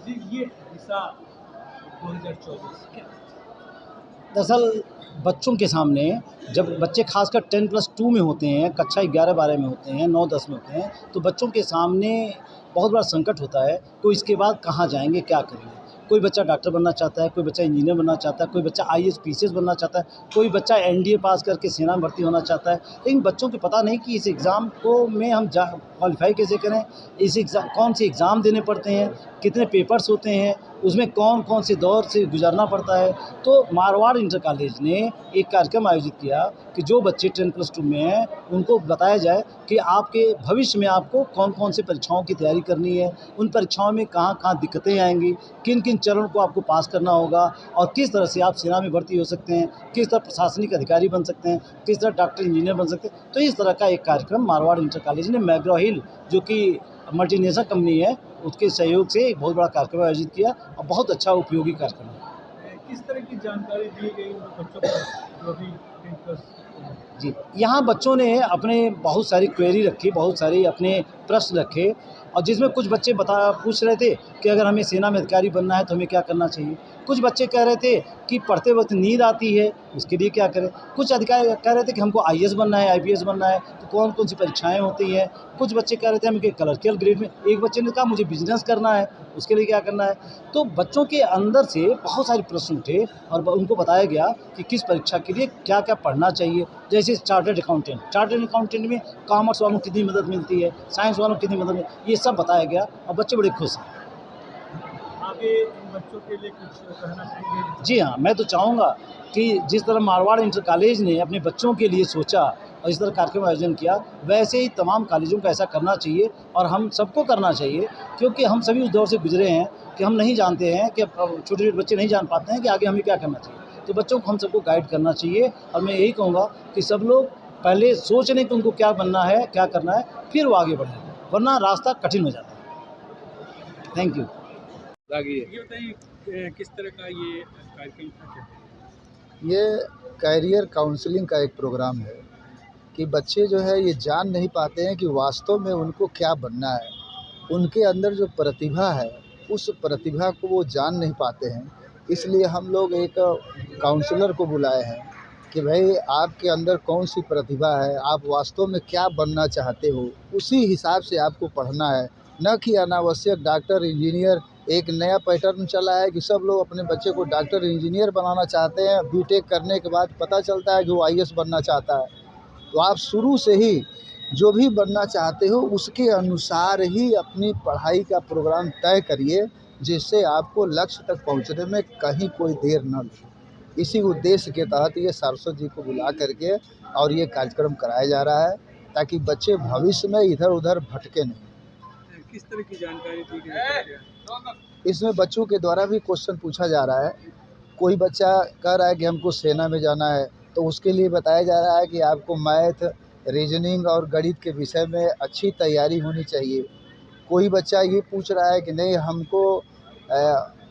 जी, ये दिशा 2024 क्या? दरअसल बच्चों के सामने जब बच्चे खासकर 10+2 में होते हैं, कक्षा 11-12 में होते हैं, 9-10 में होते हैं, तो बच्चों के सामने बहुत बड़ा संकट होता है, तो इसके बाद कहाँ जाएँगे, क्या करेंगे? कोई बच्चा डॉक्टर बनना चाहता है, कोई बच्चा इंजीनियर बनना चाहता है, कोई बच्चा आईएएस, पीसीएस बनना चाहता है, कोई बच्चा एनडीए पास करके सेना में भर्ती होना चाहता है। लेकिन बच्चों को पता नहीं कि इस एग्ज़ाम को में हम क्वालीफ़ाई कैसे करें, इस कौन से एग्ज़ाम देने पड़ते हैं, कितने पेपर्स होते हैं, उसमें कौन-कौन से दौर से गुज़रना पड़ता है। तो मारवाड़ इंटर कॉलेज ने एक कार्यक्रम आयोजित किया कि जो बच्चे 10+2 में हैं, उनको बताया जाए कि आपके भविष्य में आपको कौन-कौन सी परीक्षाओं की तैयारी करनी है, उन परीक्षाओं में कहाँ-कहाँ दिक्कतें आएँगी, किन-किन चरणों को आपको पास करना होगा और किस तरह से आप सेना में भर्ती हो सकते हैं, किस तरह प्रशासनिक अधिकारी बन सकते हैं, किस तरह डॉक्टर, इंजीनियर बन सकते हैं। तो इस तरह का एक कार्यक्रम मारवाड़ इंटर कॉलेज ने मैग्रा हिल, जो कि मल्टीनेशनल कंपनी है, उसके सहयोग से एक बहुत बड़ा कार्यक्रम आयोजित किया और बहुत अच्छा उपयोगी कार्यक्रम है। किस तरह की जानकारी दी गई उन बच्चों को जो अभी 10+ जी, यहाँ बच्चों ने अपने बहुत सारी क्वेरी रखी, बहुत सारे अपने प्रश्न रखे और जिसमें कुछ बच्चे पूछ रहे थे कि अगर हमें सेना में अधिकारी बनना है तो हमें क्या करना चाहिए। कुछ बच्चे कह रहे थे कि पढ़ते वक्त नींद आती है, उसके लिए क्या करें। कुछ अधिकारी कह रहे थे कि हमको आईएएस बनना है, आईपीएस बनना है, तो कौन-कौन सी परीक्षाएँ होती हैं। कुछ बच्चे कह रहे थे हमें क्लर्कियल ग्रेड में, एक बच्चे ने कहा मुझे बिज़नेस करना है, उसके लिए क्या करना है। तो बच्चों के अंदर से बहुत सारे प्रश्न उठे और उनको बताया गया कि किस परीक्षा के लिए क्या-क्या पढ़ना चाहिए। जैसे चार्टर्ड अकाउंटेंट में कॉमर्स वालों को कितनी मदद मिलती है, साइंस वालों को कितनी मदद मिलती है, ये सब बताया गया और बच्चे बड़े खुश हैं। आगे इन बच्चों के लिए कुछ कहना चाहेंगे? जी हाँ, मैं तो चाहूँगा कि जिस तरह मारवाड़ इंटर कॉलेज ने अपने बच्चों के लिए सोचा और इस तरह कार्यक्रम का आयोजन किया, वैसे ही तमाम कॉलेजों को ऐसा करना चाहिए और हम सबको करना चाहिए, क्योंकि हम सभी उस दौर से गुज़रे हैं कि हम नहीं जानते हैं कि छोटे-छोटे बच्चे नहीं जान पाते हैं कि आगे हमें क्या करना चाहिए। तो बच्चों को हम सबको गाइड करना चाहिए और मैं यही कहूँगा कि सब लोग पहले सोच लें कि उनको क्या बनना है, क्या करना है, फिर वो आगे बढ़ें, वरना रास्ता कठिन हो जाता है। Thank you. ये बताइए किस तरह का ये कार्यक्रम था क्या? ये कैरियर काउंसलिंग का एक प्रोग्राम है कि बच्चे जो है ये जान नहीं पाते हैं कि वास्तव में उनको क्या बनना है। उनके अंदर जो प्रतिभा है, उस प्रतिभा को वो जान नहीं पाते हैं। इसलिए हम लोग एक काउंसलर को बुलाए हैं कि भाई आपके अंदर कौन-सी प्रतिभा है, आप वास्तव में क्या बनना चाहते हो, उसी हिसाब से आपको पढ़ना है। न कि अनावश्यक डॉक्टर, इंजीनियर। एक नया पैटर्न चला है कि सब लोग अपने बच्चे को डॉक्टर, इंजीनियर बनाना चाहते हैं। बीटेक करने के बाद पता चलता है कि वो आईएएस बनना चाहता है। तो आप शुरू से ही जो भी बनना चाहते हो उसके अनुसार ही अपनी पढ़ाई का प्रोग्राम तय करिए, जिससे आपको लक्ष्य तक पहुंचने में कहीं कोई देर न लगे। इसी उद्देश्य के तहत ये सारस्वत जी को बुला करके और ये कार्यक्रम कराया जा रहा है, ताकि बच्चे भविष्य में इधर-उधर भटके नहीं। किस तरह की जानकारी दी गई? इसमें बच्चों के द्वारा भी क्वेश्चन पूछा जा रहा है। कोई बच्चा कह रहा है कि हमको सेना में जाना है, तो उसके लिए बताया जा रहा है कि आपको मैथ, रीजनिंग और गणित के विषय में अच्छी तैयारी होनी चाहिए। कोई बच्चा ये पूछ रहा है कि नहीं हमको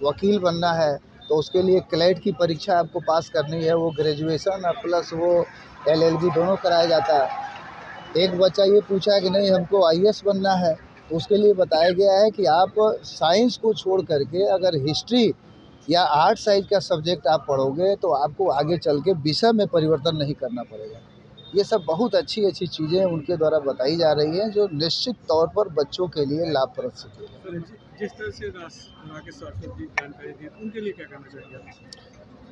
वकील बनना है, तो उसके लिए क्लैट की परीक्षा आपको पास करनी है। वो ग्रेजुएशन और प्लस वो एलएलबी दोनों कराया जाता है। एक बच्चा ये पूछा है कि नहीं हमको आईएएस बनना है, तो उसके लिए बताया गया है कि आप साइंस को छोड़ करके अगर हिस्ट्री या आर्ट साइड का सब्जेक्ट आप पढ़ोगे तो आपको आगे चल के विषय में परिवर्तन नहीं करना पड़ेगा। ये सब बहुत अच्छी चीज़ें उनके द्वारा बताई जा रही हैं, जो निश्चित तौर पर बच्चों के लिए लाभप्रद सिद्धि। जिस तरह से राकेश सारस्वत जी जानकारी दी, उनके लिए क्या कहना चाहिए?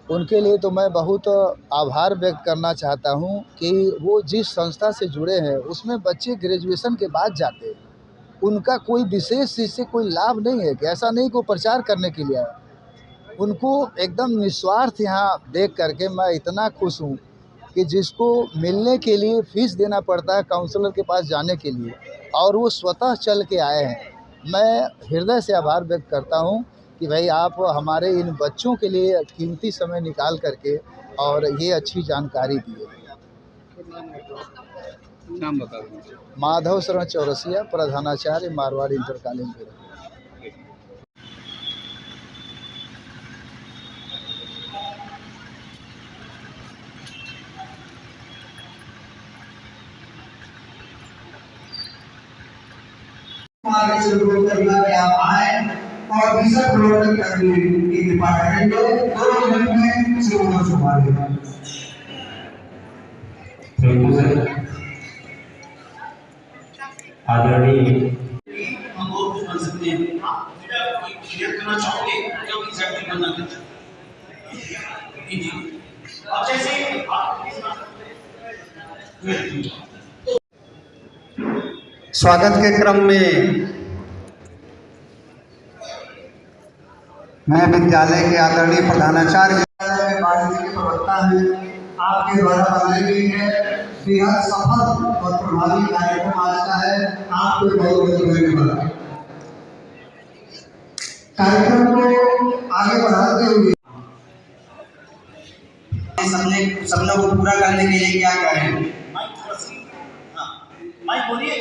उनके लिए तो मैं बहुत आभार व्यक्त करना चाहता हूँ कि वो जिस संस्था से जुड़े हैं उसमें बच्चे ग्रेजुएशन के बाद जाते हैं। उनका कोई विशेष चीज़ से कोई लाभ नहीं है कि ऐसा नहीं कि वो प्रचार करने के लिए आए। उनको एकदम निस्वार्थ यहाँ देख करके मैं इतना खुश हूँ कि जिसको मिलने के लिए फ़ीस देना पड़ता है काउंसलर के पास जाने के लिए, और वो स्वतः चल के आए हैं। मैं हृदय से आभार व्यक्त करता हूँ कि भाई आप हमारे इन बच्चों के लिए कीमती समय निकाल करके और ये अच्छी जानकारी दिए। नाम बता दें। माधव शरण चौरसिया, प्रधानाचार्य, मारवाड़ इंटर कॉलेज में। आप आए और प्रतिशत प्रवर्तन करने की कृपा करेंगे। 2 मिनट में Shri Manoj Kumar ji. Thank you sir. आदरणीय हम और कुछ बन सकते हैं। आप क्लियर करना चाहोगे क्या एग्जैक्टली बनना है? जी अब जैसे स्वागत के क्रम में मैं विद्यालय के आदरणीय प्रधानाचार्य में वाणिज्य के प्रवक्ता हैं, आपके द्वारा बनाई गई है बेहद सफल और प्रभावी कार्यक्रम आज का है। आपको बहुत बहुत धन्यवाद। कार्यक्रम को आगे बढ़ाते हुए सपनों को पूरा करने के लिए क्या करें? माइक बोलिए।